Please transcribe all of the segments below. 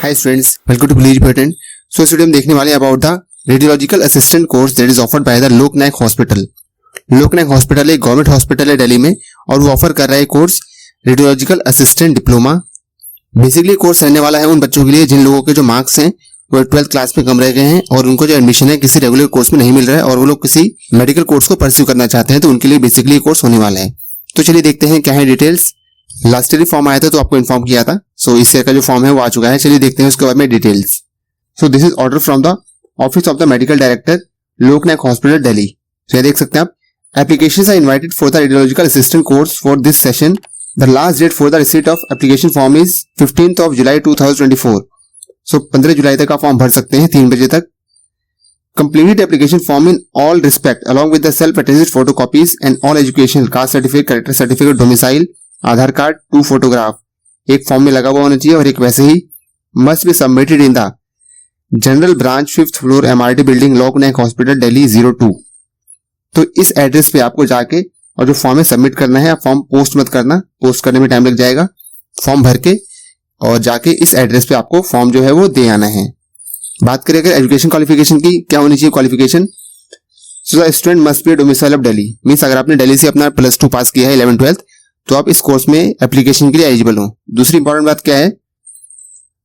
Hi students, welcome to believe patent. So इस वीडियो में देखने वाले हैं about the radiological assistant course that is offered by the Loknayak hospital. Loknayak hospital एक गवर्नमेंट हॉस्पिटल है दिल्ली में और वो ऑफर कर रहा है course radiological assistant diploma. Basically course रहने वाला है उन बच्चों के लिए जिन लोगों के जो मार्क्स हैं वो 12th क्लास में कम रह गए हैं और उनको जो एडमिशन है किसी रेगुलर कोर्स में नहीं मिल रहा है और वो लोग किसी मेडिकल कोर्स को परस्यू करना चाहते हैं, तो उनके लिए बेसिकली कोर्स होने वाला है। तो चलिए देखते हैं क्या है डिटेल्स। लास्ट ईयर फॉर्म आया था तो आपको इन्फॉर्म किया था। सो इस ईयर का जो फॉर्म है वो आ चुका है। चलिए देखते हैं उसके बारे में details. So this is order from the office of the medical director Loknayak hospital Delhi. तो ये देख सकते हैं आप, applications are invited for the radiological assistant course for this session. The last date for the receipt of application form is 15th of July 2024। सो 15 जुलाई तक आप फॉर्म भर सकते हैं 3 बजे तक। Completed application form in all respect along with the self-attested photocopies and all educational caste certificate, character certificate, domicile, Aadhaar card, 2 photograph एक फॉर्म में लगा हुआ होना चाहिए और एक वैसे he must be submitted in the general branch 5th floor MRT building Loknayak hospital Delhi 02। तो इस एड्रेस पे आपको जाके और जो फॉर्म है सबमिट करना है। आप फॉर्म पोस्ट मत करना, पोस्ट करने में टाइम लग जाएगा। फॉर्म भर के और जाके इस एड्रेस पे आपको फॉर्म जो है वो दे आना है। बात करें अगर एजुकेशन क्वालिफिकेशन की, क्या होनी चाहिए qualification. So the student must be domicile of Delhi. Means अगर आपने दिल्ली से अपना +2 पास किया है 11th 12th तो आप इस कोर्स में एप्लीकेशन के लिए एलिजिबल हो। दूसरी इंपॉर्टेंट बात क्या है,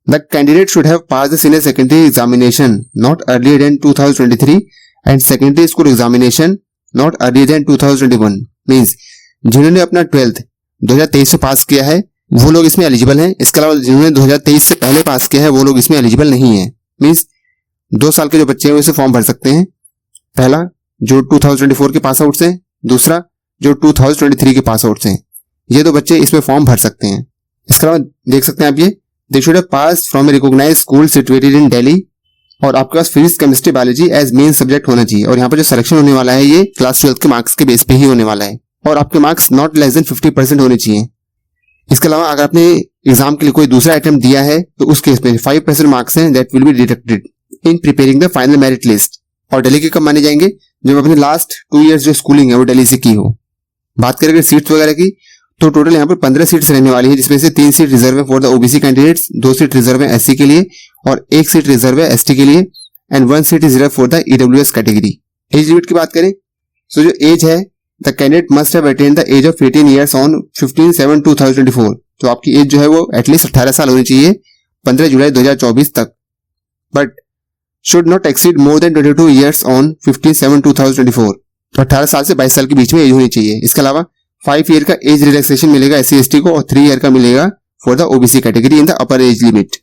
the candidate should have pass the senior secondary examination not earlier than 2023 and secondary school examination not earlier than 2021। Means जिन्होंने अपना 12th 2023 से पास किया है वो लोग इसमें एलिजिबल हैं। इसके अलावा जिन्होंने 2023 से पहले पास किया है वो लोग इसमें एलिजिबल नहीं है। मींस 2 साल के जो बच्चे हैं वो इसे फॉर्म भर सकते हैं। पहला जो 2024 के पास आउट हैं, दूसरा जो 2023 के पास आउट हैं, ये 2 बच्चे इसमें फॉर्म भर सकते हैं। इसके अलावा देख सकते हैं आप, ये they should have pass from a recognised school situated in Delhi और आपके पास physics chemistry biology as main subject होना चाहिए। और यहाँ पर जो सिलेक्शन होने वाला है ये क्लास 12th के मार्क्स के बेस पे ही होने वाला है और आपके मार्क्स नॉट लेस देन 50% होने चाहिए। इसके अलावा अगर आपने एग्जाम के लिए कोई दूसरा अटेम्प्ट दिया है तो उस केस में 5% मार्क्स हैं that will be deducted in preparing the final merit list. और दिल्ली के कब माने जाएंगे, जब अपने लास्ट 2 इयर्स जो स्कूलिंग है वो दिल्ली से की हो। बात करें अगर सीट्स वगैरह की तो टोटल यहाँ पर 15 सीट्स रहने वाली है, जिसमें से 3 सीट रिजर्व है for the OBC candidates, 2 seat reserve है एससी के लिए और 1 सीट रिजर्व है एसटी के लिए and 1 seat reserve for the EWS category. Age limit की बात करें तो जो एज है, the candidate must have attend the age of 18 years on 15/7/2024। तो आपकी एज जो है वो एटलीस्ट 18 साल होनी चाहिए 15 जुलाई 2024 तक, but should not exceed more than 22 years on 15/7/2024। तो 18 साल से 22 साल के बीच में एज होनी चाहिए। इसके अलावा 5 ईयर का एज रिलैक्सेशन मिलेगा एससी एसटी को और 3 ईयर का मिलेगा for the OBC category in the upper age limit.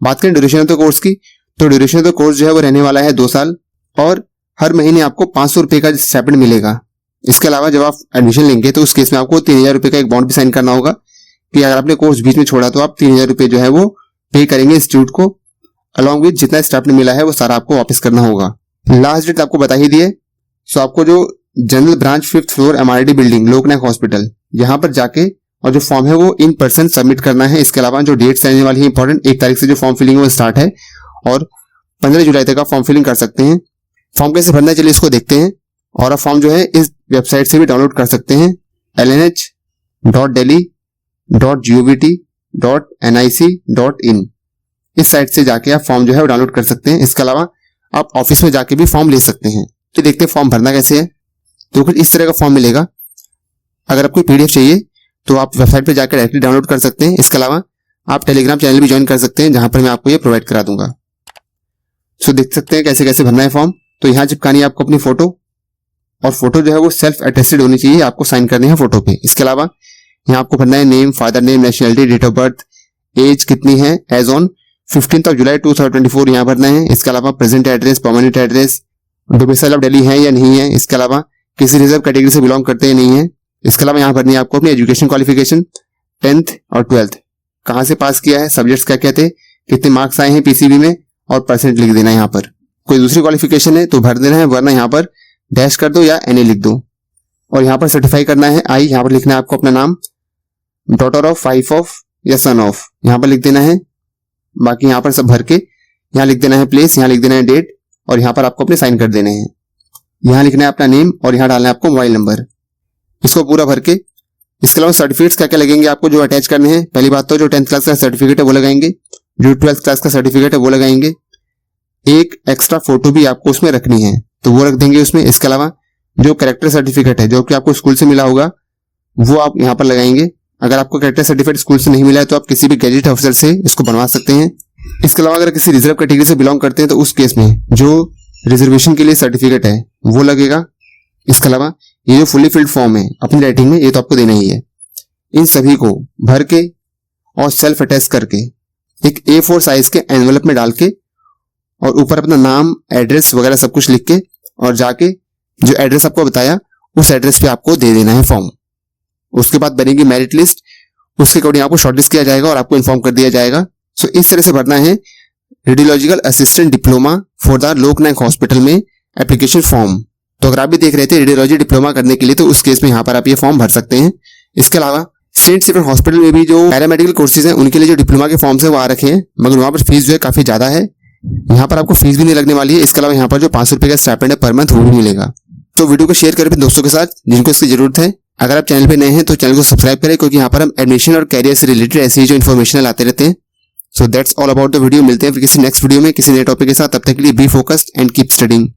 बात करें ड्यूरेशन ऑफ द कोर्स की तो ड्यूरेशन ऑफ द कोर्स जो है वो रहने वाला है 2 साल और हर महीने आपको 500 रुपए का स्टाइपेंड मिलेगा। इसके अलावा जब आप एडमिशन लेंगे तो उस केस में आपको 3000 रुपए का एक बॉन्ड भी साइन करना होगा कि अगर आपने कोर्स बीच में छोड़ा तो आप 3000 रुपए जो है वो पे करेंगे इंस्टीट्यूट को, अलॉन्ग विद जितना स्टाइपेंड मिला है वो सारा आपको वापस करना होगा। लास्ट डेट आपको बता ही दिए। सो आपको जो general branch 5th floor MRT building Loknayak hospital यहाँ पर जाके और जो फॉर्म है वो इन पर्सन सबमिट करना है। इसके अलावा जो डेट्स रहने वाली है इंपॉर्टेंट, 1 तारीख से जो फॉर्म फिलिंग है वो स्टार्ट है और 15 जुलाई तक आप फॉर्म फिलिंग कर सकते हैं। फॉर्म कैसे भरना है चलिए इसको देखते हैं। और आप फॉर्म जो है इस वेबसाइट से भी डाउनलोड कर सकते हैं, lnh.delhi.govat.nic.in। इस साइट से जाके आप फॉर्म जो है वो डाउनलोड कर सकते हैं। इसके अलावा आप ऑफिस में जाके भी फॉर्म ले सकते हैं। तो देखते हैं फॉर्म भरना कैसे है। तो कुछ इस तरह का फॉर्म मिलेगा। अगर आपको पीडीएफ चाहिए तो आप वेबसाइट पे जाकर डायरेक्टली डाउनलोड कर सकते हैं। इसके अलावा आप टेलीग्राम चैनल भी ज्वाइन कर सकते हैं जहां पर मैं आपको ये प्रोवाइड करा दूंगा। सो देख सकते हैं कैसे कैसे भरना है फॉर्म। तो यहाँ चिपकानी है आपको अपनी फोटो और फोटो जो है वो सेल्फ अटेस्टेड होनी चाहिए, आपको साइन करने हैं फोटो पे। इसके अलावा यहाँ आपको भरना है name, father name, nationality, date of birth, age कितनी है as on 15th of July 2024 यहाँ भरना है। इसके अलावा present address, permanent address, domicile of Delhi है या नहीं है। इसके अलावा किसी रिजर्व कैटेगरी से बिलोंग करते हैं नहीं है। इसके अलावा यहाँ भरनी है आपको अपनी एजुकेशन क्वालिफिकेशन 10th और 12th कहाँ से पास किया है, सब्जेक्ट्स क्या क्या थे, कितने मार्क्स आए हैं पीसीबी में और परसेंट लिख देना है। यहाँ पर कोई दूसरी क्वालिफिकेशन है तो भर देना है, वरना यहाँ पर डैश कर दो या एनए लिख दो। और यहाँ पर सर्टिफाई करना है आई, यहाँ पर लिखना है आपको अपना नाम, डॉटर ऑफ, वाइफ ऑफ या सन ऑफ यहाँ पर लिख देना है। बाकी यहाँ पर सब भर के यहाँ लिख देना है प्लेस, यहाँ लिख देना है डेट और यहाँ पर आपको अपने साइन कर देने हैं। यहाँ लिखना है अपना नेम और यहाँ डालना है आपको मोबाइल नंबर। इसको पूरा भर के इसके अलावा सर्टिफिकेट्स क्या क्या लगेंगे आपको जो अटैच करने हैं। पहली बात तो जो 10th क्लास का सर्टिफिकेट है वो लगाएंगे जो 12th क्लास का सर्टिफिकेट है वो लगाएंगे। एक एक्स्ट्रा फोटो भी आपको उसमें रखनी है तो वो रख देंगे उसमें। इसके अलावा जो कैरेक्टर सर्टिफिकेट है जो कि आपको स्कूल से मिला होगा वो आप यहाँ पर लगाएंगे। अगर आपको कैरेक्टर सर्टिफिकेट स्कूल से नहीं मिला है तो आप किसी भी गैजेट ऑफिसर से इसको बनवा सकते हैं। इसके अलावा अगर किसी रिजर्व कैटेगरी से बिलोंग करते हैं तो उस केस में जो रिजर्वेशन के लिए सर्टिफिकेट है वो लगेगा। इसके अलावा ये जो फुली फिल्ड फॉर्म है अपनी राइटिंग में ये तो आपको देना ही है। इन सभी को भर के और सेल्फ अटैच करके एक A4 साइज के एनवेलप में डाल के और ऊपर अपना नाम, एड्रेस वगैरह सब कुछ लिख के और जाके जो एड्रेस आपको बताया उस एड्रेस पे आपको दे देना है फॉर्म। उसके बाद बनेगी मेरिट लिस्ट, उसके अकॉर्डिंग आपको शॉर्टलिस्ट किया जाएगा और आपको इन्फॉर्म कर दिया जाएगा। सो इस तरह से भरना है radiological assistant diploma for the Loknayak hospital में एप्लीकेशन फॉर्म। तो अगर आप भी देख रहे थे रेडियोलॉजी डिप्लोमा करने के लिए तो उस केस में यहाँ पर आप ये फॉर्म भर सकते हैं। इसके अलावा सेंट स्टीफन हॉस्पिटल में भी जो पैरामेडिकल कोर्सेज हैं उनके लिए जो डिप्लोमा के फॉर्म्स हैं वो आ रखे हैं, मगर वहाँ पर फीस जो है काफी ज्यादा है। यहाँ पर आपको फीस भी नहीं लगने वाली है। इसके अलावा यहाँ पर जो 500 रुपए का स्टाइपेंड है पर मंथ वो भी मिलेगा। तो वीडियो को शेयर करें अपने दोस्तों के साथ जिनको इसकी जरूरत है। अगर आप चैनल पे नए हैं तो चैनल को सब्सक्राइब करें क्योंकि यहाँ पर हम एडमिशन और कैरियर से रिलेटेड ऐसी जो इन्फॉर्मेशन लाते रहते हैं। So that's all about the video. मिलते हैं फिर किसी नेक्स्ट वीडियो में किसी नए टॉपिक के साथ। तब तक के लिए be focused and keep studying.